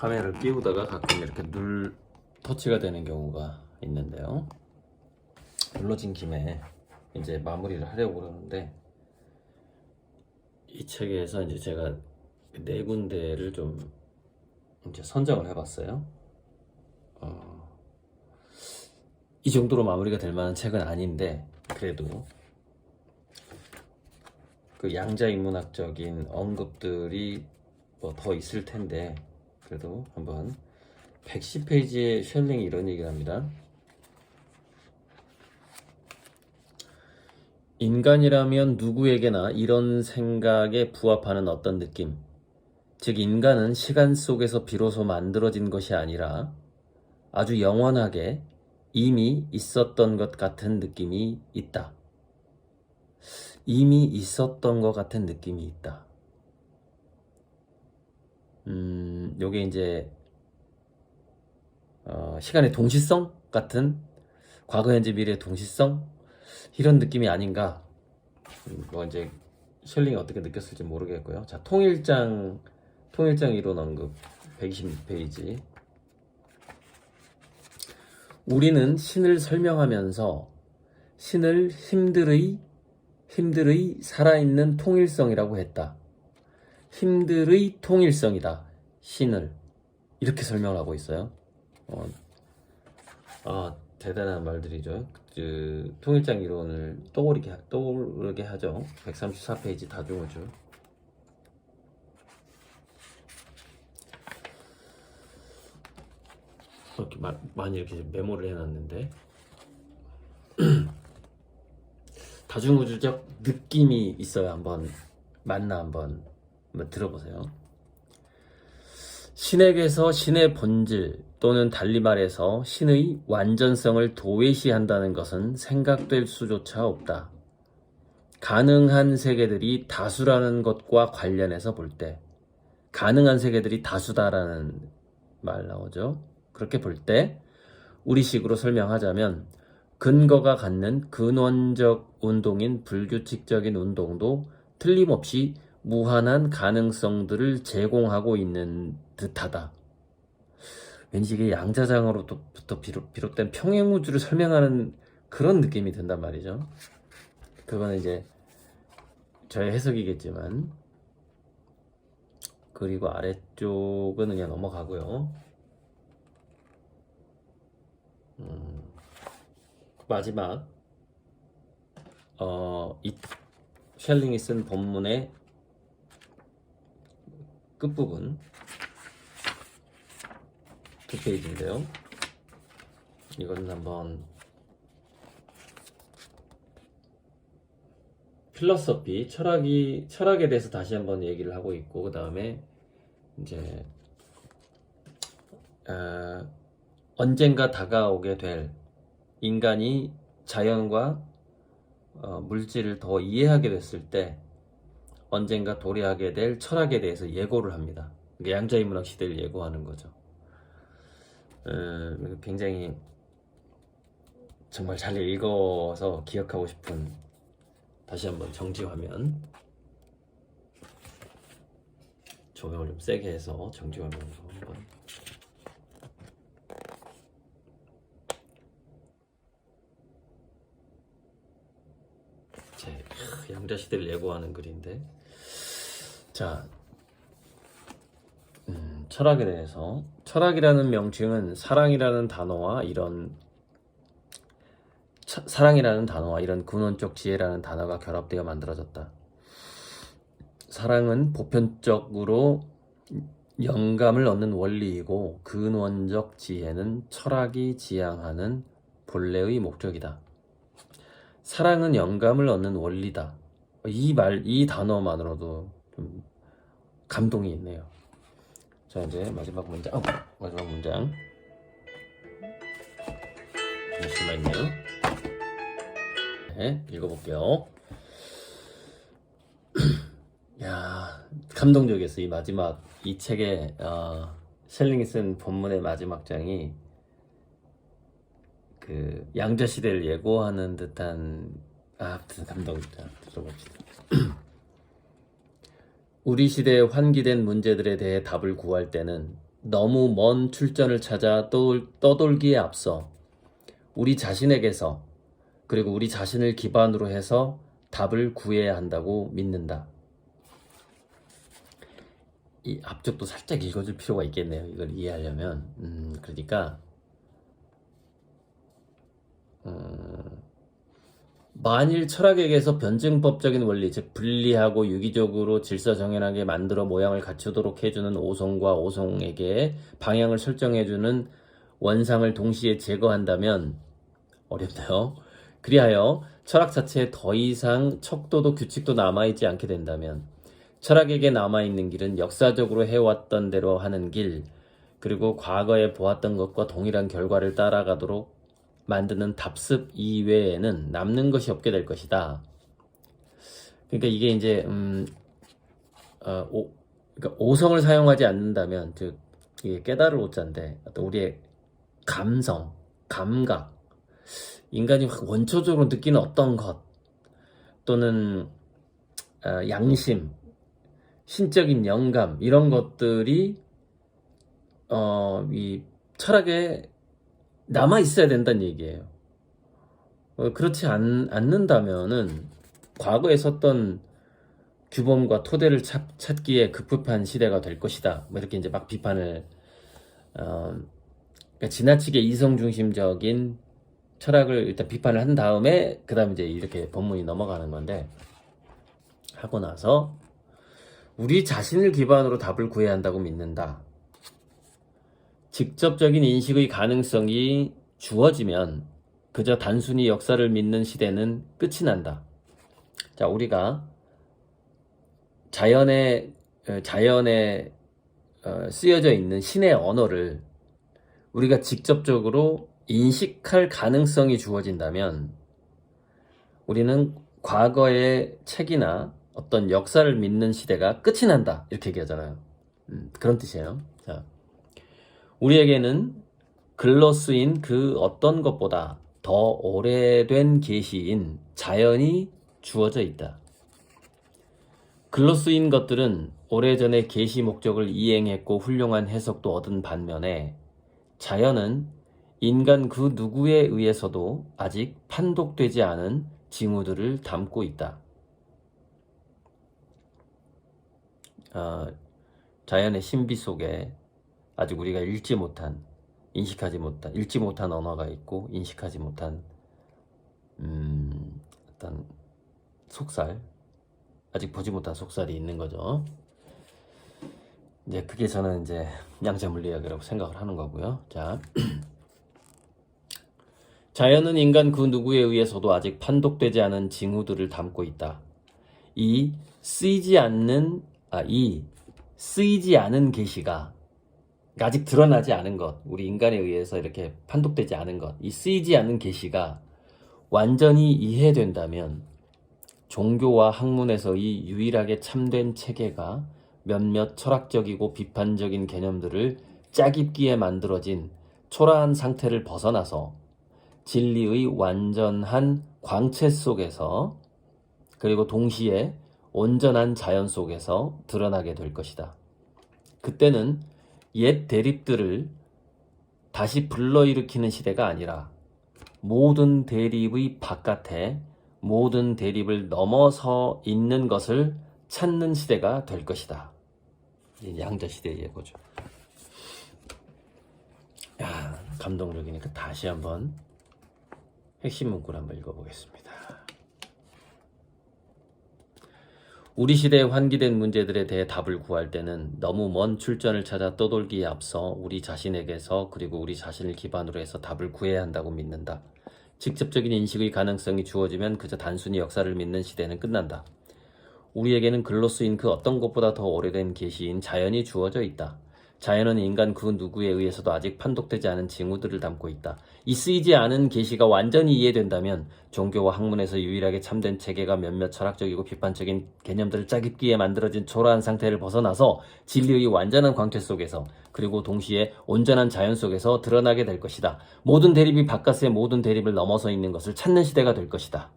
카메라를 끼우다가 가끔 이렇게 터치가 되는 경우가 있는데요. 눌러진 김에 이제 마무리를 하려고 그러는데, 이 책에서 이제 제가 네 군데를 좀 이제 선정을 해봤어요. 이 정도로 마무리가 될 만한 책은 아닌데, 그래도 그 양자 인문학적인 언급들이 뭐 더 있을 텐데, 그래도 한번 110페이지에 쉘링이 이런 얘기를 합니다. 인간이라면 누구에게나 이런 생각에 부합하는 어떤 느낌, 즉 인간은 시간 속에서 비로소 만들어진 것이 아니라 아주 영원하게 이미 있었던 것 같은 느낌이 있다. 이미 있었던 것 같은 느낌이 있다. 요게 이제 시간의 동시성 같은, 과거, 현재, 미래의 동시성, 이런 느낌이 아닌가. 뭐 이제 쉘링이 어떻게 느꼈을지 모르겠고요. 자, 통일장 이론 언급 126페이지. 우리는 신을 설명하면서 신을 힘들의 살아있는 통일성이라고 했다. 힘들의 통일성이다. 신을 이렇게 설명을 하고 있어요. 대단한 말들이죠. 그 통일장 이론을 떠오르게 하죠. 134페이지 다중우주. 이렇게 많이 이렇게 메모를 해놨는데, 다중우주적 느낌이 있어요. 한번 들어보세요. 신에게서 신의 본질, 또는 달리 말해서 신의 완전성을 도외시한다는 것은 생각될 수조차 없다. 가능한 세계들이 다수라는 것과 관련해서 볼 때, 가능한 세계들이 다수다라는 말 나오죠. 그렇게 볼 때 우리식으로 설명하자면, 근거가 갖는 근원적 운동인 불규칙적인 운동도 틀림없이 무한한 가능성들을 제공하고 있는 듯하다. 왠지 이게 양자장으로부터 비롯된 평행우주를 설명하는 그런 느낌이 든단 말이죠. 그거는 이제 저의 해석이겠지만, 그리고 아래쪽은 그냥 넘어가고요. 마지막 이 쉘링이 쓴 본문의 끝부분 2페이지인데요. 이거는 한번 필로소피, 철학에 대해서 다시 한번 얘기를 하고 있고, 그 다음에 이제 언젠가 다가오게 될 인간이 자연과 물질을 더 이해하게 됐을 때 언젠가 도래하게 될 철학에 대해서 예고를 합니다. 양자인문학 시대를 예고하는 거죠. 굉장히 정말 잘 읽어서 기억하고 싶은, 다시 한번 정지화면, 조명을 좀 세게 해서 정지화면으로 한번. 양자시대를 예고하는 글인데, 자, 철학에 대해서. 철학이라는 명칭은 사랑이라는 단어와 이런 근원적 지혜라는 단어가 결합되어 만들어졌다. 사랑은 보편적으로 영감을 얻는 원리이고, 근원적 지혜는 철학이 지향하는 본래의 목적이다. 사랑은 영감을 얻는 원리다. 이 단어만으로도 좀 감동이 있네요. 자, 이제 마지막 문장. 잠시만요. 네, 읽어볼게요. 야, 감동적이었어. 이 책의 쉘링이 쓴 본문의 마지막 장이 그 양자시대를 예고하는 듯한 감동이다. 들어봅시다. 우리 시대에 환기된 문제들에 대해 답을 구할 때는 너무 먼 출전을 찾아 떠돌기에 앞서 우리 자신에게서 그리고 우리 자신을 기반으로 해서 답을 구해야 한다고 믿는다. 이 앞쪽도 살짝 읽어줄 필요가 있겠네요. 이걸 이해하려면. 그러니까 만일 철학에게서 변증법적인 원리, 즉 분리하고 유기적으로 질서정연하게 만들어 모양을 갖추도록 해주는 오성과 오성에게 방향을 설정해주는 원상을 동시에 제거한다면, 어렵네요. 그리하여 철학 자체에 더 이상 척도도 규칙도 남아있지 않게 된다면 철학에게 남아있는 길은 역사적으로 해왔던 대로 하는 길, 그리고 과거에 보았던 것과 동일한 결과를 따라가도록 만드는 답습 이외에는 남는 것이 없게 될 것이다. 그러니까 이게 이제 그러니까 오성을 사용하지 않는다면, 즉 이게 깨달을 오자인데 어떤 우리의 감성, 감각, 인간이 원초적으로 느끼는 어떤 것 또는 양심, 신적인 영감 이런 것들이 이 철학에 남아 있어야 된다는 얘기예요. 그렇지 않는다면은 과거에 썼던 규범과 토대를 찾기에 급급한 시대가 될 것이다. 뭐 이렇게 이제 막 비판을 그러니까 지나치게 이성 중심적인 철학을 일단 비판을 한 다음에 그 다음에 이제 이렇게 본문이 넘어가는 건데, 하고 나서 우리 자신을 기반으로 답을 구해야 한다고 믿는다. 직접적인 인식의 가능성이 주어지면 그저 단순히 역사를 믿는 시대는 끝이 난다. 자, 우리가 자연에 쓰여져 있는 신의 언어를 우리가 직접적으로 인식할 가능성이 주어진다면 우리는 과거의 책이나 어떤 역사를 믿는 시대가 끝이 난다, 이렇게 얘기하잖아요. 그런 뜻이에요. 자, 우리에게는 글로 쓰인 그 어떤 것보다 더 오래된 계시인 자연이 주어져 있다. 글로 쓰인 것들은 오래전에 계시 목적을 이행했고 훌륭한 해석도 얻은 반면에 자연은 인간 그 누구에 의해서도 아직 판독되지 않은 징후들을 담고 있다. 자연의 신비 속에 아직 우리가 읽지 못한 언어가 있고 인식하지 못한 어떤 속살, 아직 보지 못한 속살이 있는 거죠. 이제 그게 저는 이제 양자물리학이라고 생각을 하는 거고요. 자, 자연은 인간 그 누구에 의해서도 아직 판독되지 않은 징후들을 담고 있다. 이 쓰이지 않는 계시가, 아직 드러나지 않은 것, 우리 인간에 의해서 이렇게 판독되지 않은 것, 이 쓰이지 않는 계시가 완전히 이해된다면 종교와 학문에서의 유일하게 참된 체계가 몇몇 철학적이고 비판적인 개념들을 짜깁기에 만들어진 초라한 상태를 벗어나서 진리의 완전한 광채 속에서, 그리고 동시에 온전한 자연 속에서 드러나게 될 것이다. 그때는 옛 대립들을 다시 불러일으키는 시대가 아니라 모든 대립의 바깥에 모든 대립을 넘어서 있는 것을 찾는 시대가 될 것이다. 양자시대 예고죠. 야, 감동적이니까 다시 한번 핵심 문구를 한번 읽어보겠습니다. 우리 시대에 환기된 문제들에 대해 답을 구할 때는 너무 먼 출전을 찾아 떠돌기에 앞서 우리 자신에게서 그리고 우리 자신을 기반으로 해서 답을 구해야 한다고 믿는다. 직접적인 인식의 가능성이 주어지면 그저 단순히 역사를 믿는 시대는 끝난다. 우리에게는 글로 쓰인 그 어떤 것보다 더 오래된 계시인 자연이 주어져 있다. 자연은 인간 그 누구에 의해서도 아직 판독되지 않은 징후들을 담고 있다. 이 쓰이지 않은 계시가 완전히 이해된다면 종교와 학문에서 유일하게 참된 체계가 몇몇 철학적이고 비판적인 개념들을 짜깁기에 만들어진 초라한 상태를 벗어나서 진리의 완전한 광채 속에서, 그리고 동시에 온전한 자연 속에서 드러나게 될 것이다. 모든 대립이 바깥의 모든 대립을 넘어서 있는 것을 찾는 시대가 될 것이다.